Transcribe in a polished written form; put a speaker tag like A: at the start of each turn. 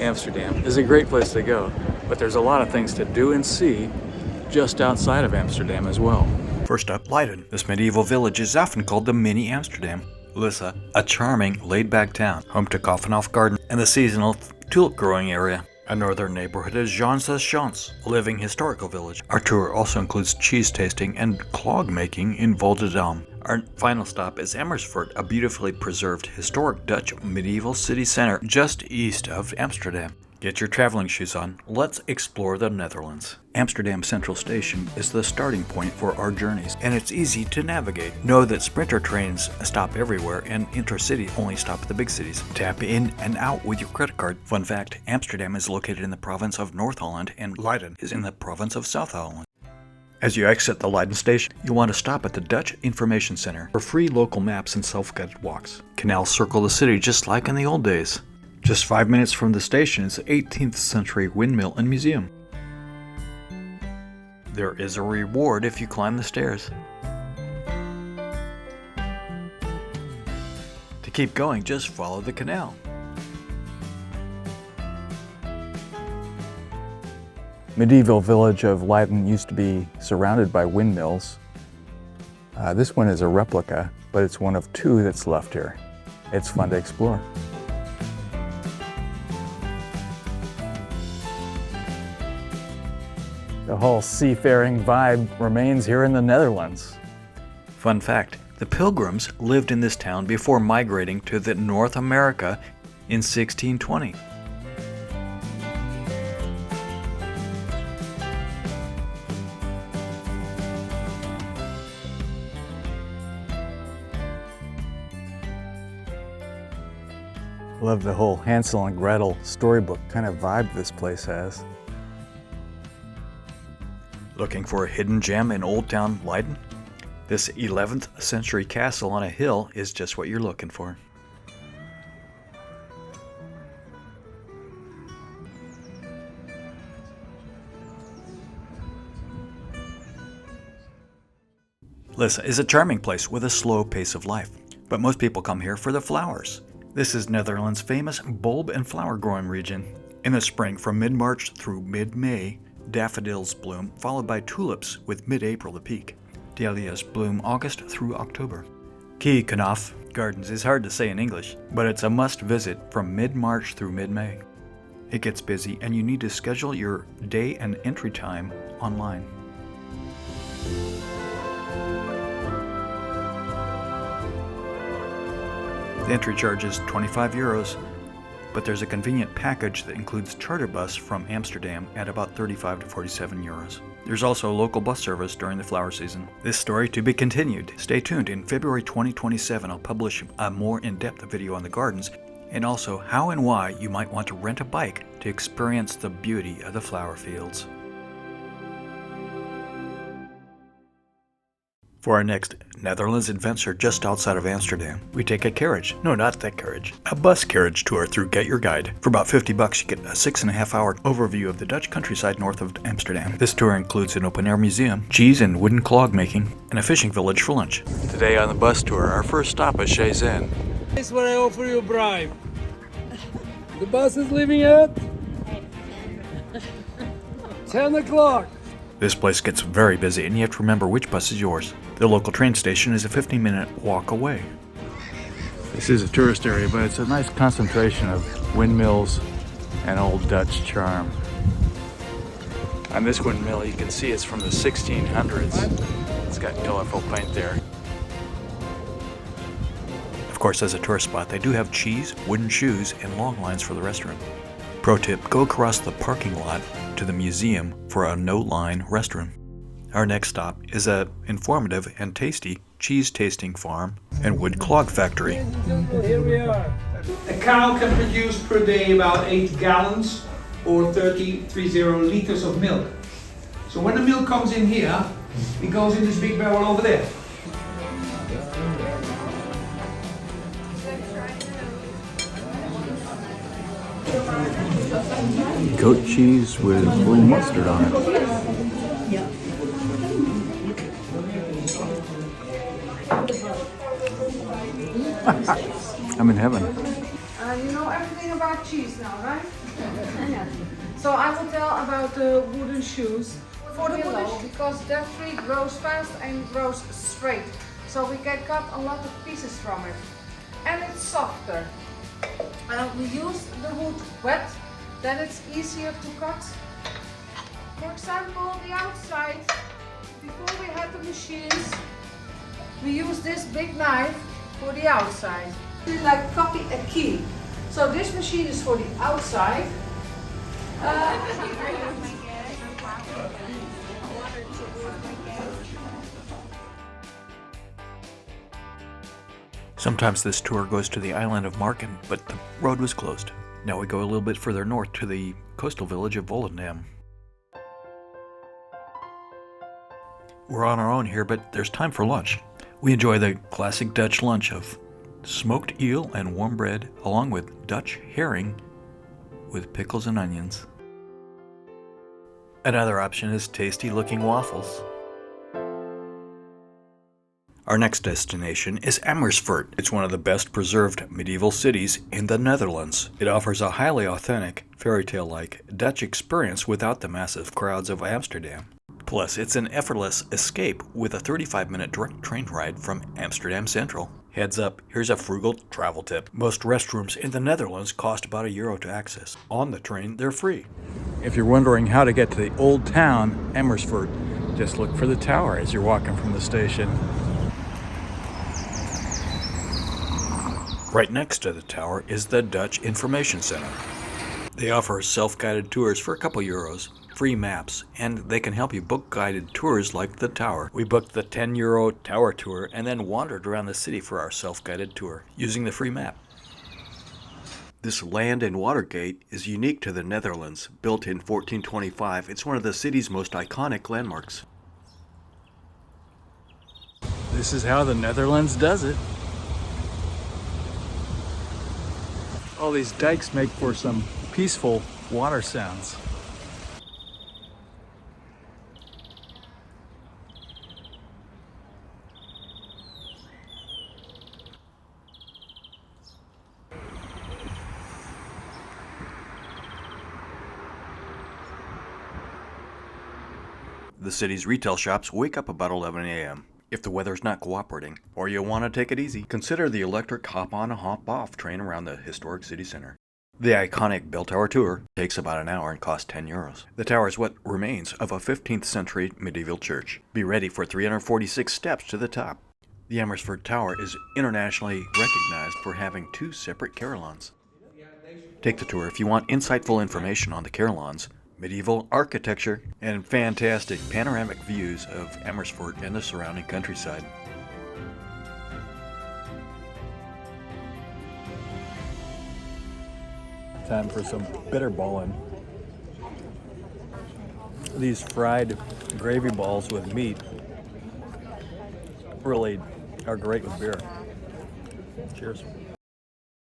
A: Amsterdam is a great place to go, but there's a lot of things to do and see just outside of Amsterdam as well.
B: First up, Leiden. This medieval village is often called the mini Amsterdam. Lisse, a charming, laid-back town, home to Keukenhof Gardens and the seasonal tulip growing area. A northern neighborhood is Zaanse Schans, a living historical village. Our tour also includes cheese tasting and clog making in Volendam. Our final stop is Amersfoort, a beautifully preserved historic Dutch medieval city center just east of Amsterdam. Get your traveling shoes on. Let's explore the Netherlands. Amsterdam Central Station is the starting point for our journeys, and it's easy to navigate. Know that sprinter trains stop everywhere and intercity only stop at the big cities. Tap in and out with your credit card. Fun fact, Amsterdam is located in the province of North Holland and Leiden is in the province of South Holland. As you exit the Leiden station, you'll want to stop at the Dutch Information Center for free local maps and self-guided walks. Canals circle the city just like in the old days. Just 5 minutes from the station is the 18th century windmill and museum. There is a reward if you climb the stairs. To keep going, just follow the canal.
A: Medieval village of Leiden used to be surrounded by windmills. This one is a replica, but it's one of two that's left here. It's fun to explore. The whole seafaring vibe remains here in the Netherlands.
B: Fun fact, the Pilgrims lived in this town before migrating to North America in 1620.
A: Love the whole Hansel and Gretel storybook kind of vibe this place has.
B: Looking for a hidden gem in Old Town Leiden? This 11th century castle on a hill is just what you're looking for. Lisse is a charming place with a slow pace of life, but most people come here for the flowers. This is Netherlands' famous bulb and flower growing region. In the spring, from mid-March through mid-May, daffodils bloom, followed by tulips with mid-April to peak. Dahlias bloom August through October. Keukenhof Gardens is hard to say in English, but it's a must-visit from mid-March through mid-May. It gets busy and you need to schedule your day and entry time online. The entry charge is €25, but there's a convenient package that includes charter bus from Amsterdam at about €35 to €47. There's also local bus service during the flower season. This story to be continued. Stay tuned. In February 2027, I'll publish a more in-depth video on the gardens and also how and why you might want to rent a bike to experience the beauty of the flower fields. For our next Netherlands adventure just outside of Amsterdam, we take a carriage. No, not that carriage. A bus carriage tour through Get Your Guide. For about $50, you get a 6.5-hour overview of the Dutch countryside north of Amsterdam. This tour includes an open-air museum, cheese and wooden clog making, and a fishing village for lunch.
A: Today on the bus tour, our first stop is Zaanse.
C: This is where I offer you a bribe. The bus is leaving at 10 o'clock.
B: This place gets very busy and you have to remember which bus is yours. The local train station is a 15-minute walk away.
A: This is a tourist area, but it's a nice concentration of windmills and old Dutch charm. On this windmill, you can see it's from the 1600s. It's got colorful paint there.
B: Of course, as a tourist spot, they do have cheese, wooden shoes, and long lines for the restroom. Pro tip, go across the parking lot to the museum for a no-line restroom. Our next stop is a informative and tasty cheese tasting farm and wood clog factory.
C: Here we are.
D: A cow can produce per day about 8 gallons or 30 liters of milk. So when the milk comes in here, it goes in this big barrel over there.
A: Goat cheese with blue mustard on it. I'm in heaven.
E: You know everything about cheese now, right? So I will tell about the wooden shoes. For the willow, because that tree grows fast and grows straight. So we can cut a lot of pieces from it. And it's softer. We use the wood wet, then it's easier to cut. For example, the outside, before we had the machines, we use this big knife for the outside. We like copy a key. So this machine is for the outside.
B: Sometimes this tour goes to the island of Marken, but the road was closed. Now we go a little bit further north to the coastal village of Volendam. We're on our own here, but there's time for lunch. We enjoy the classic Dutch lunch of smoked eel and warm bread, along with Dutch herring with pickles and onions. Another option is tasty-looking waffles. Our next destination is Amersfoort. It's one of the best preserved medieval cities in the Netherlands. It offers a highly authentic, fairy tale-like Dutch experience without the massive crowds of Amsterdam. Plus, it's an effortless escape with a 35-minute direct train ride from Amsterdam Central. Heads up, here's a frugal travel tip. Most restrooms in the Netherlands cost about €1 to access. On the train, they're free.
A: If you're wondering how to get to the old town, Amersfoort, just look for the tower as you're walking from the station.
B: Right next to the tower is the Dutch Information Center. They offer self-guided tours for a couple euros, free maps, and they can help you book guided tours like the tower. We booked the €10 tower tour and then wandered around the city for our self-guided tour using the free map. This land and water gate is unique to the Netherlands. Built in 1425, it's one of the city's most iconic landmarks.
A: This is how the Netherlands does it. All these dikes make for some peaceful water sounds.
B: The city's retail shops wake up about 11 a.m. If the weather's not cooperating, or you want to take it easy, consider the electric hop-on and hop-off train around the historic city center. The iconic bell tower tour takes about an hour and costs €10. The tower is what remains of a 15th century medieval church. Be ready for 346 steps to the top. The Amersfoort Tower is internationally recognized for having 2 separate carillons. Take the tour if you want insightful information on the carillons, medieval architecture, and fantastic panoramic views of Amersfoort and the surrounding countryside.
A: Time for some bitterballen. These fried gravy balls with meat really are great with beer. Cheers.